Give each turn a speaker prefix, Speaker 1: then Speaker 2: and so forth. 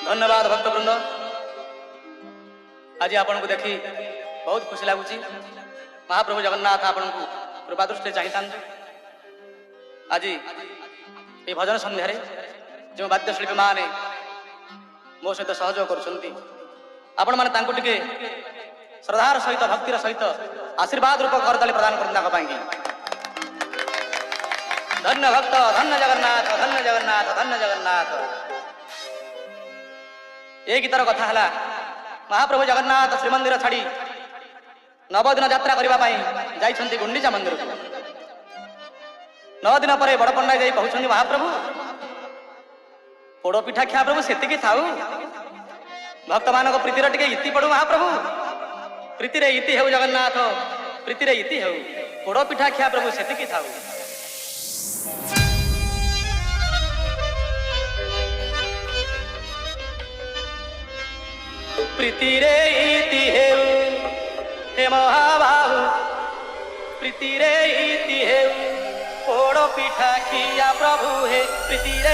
Speaker 1: धन्यवाद भक्तवृंद। आज आपन को देखी बहुत खुशी लगुच। महाप्रभु जगन्नाथ आपन को कृपा दृष्टि चाहिए। आज ये भजन संध्यार जो वाद्यशिल्पी मैंने मो सहित सहयोग कर श्रद्धार सहित भक्तिर सहित आशीर्वाद रूप करताली प्रदान कर। धन्य भक्त, धन्य जगन्नाथ, धन्य जगन्नाथ, धन्य जगन्नाथ। ये गीतर कथा है महाप्रभु जगन्नाथ श्रीमंदिर छाड़ी 9 दिन यात्रा करने जाइछन्ति गुंडीचा मंदिर को। 9 दिन पर बड़ पंडा जाई पहुंचन्ति महाप्रभु पोड़ पिठा खिया प्रभु सेतिकी थाऊ भक्त मानक प्रीतिर टिके इति पड़ू महाप्रभु प्रीति रे इति हेउ जगन्नाथ प्रीति रे इति हेउ पोड़ पिठा खिया प्रभु सेतिकी थाऊ। प्रीति रे इति हेउ हे महाबाहु प्रीति रे इति हेउ पोड़ पिठा खिया प्रभु हे प्रीति रे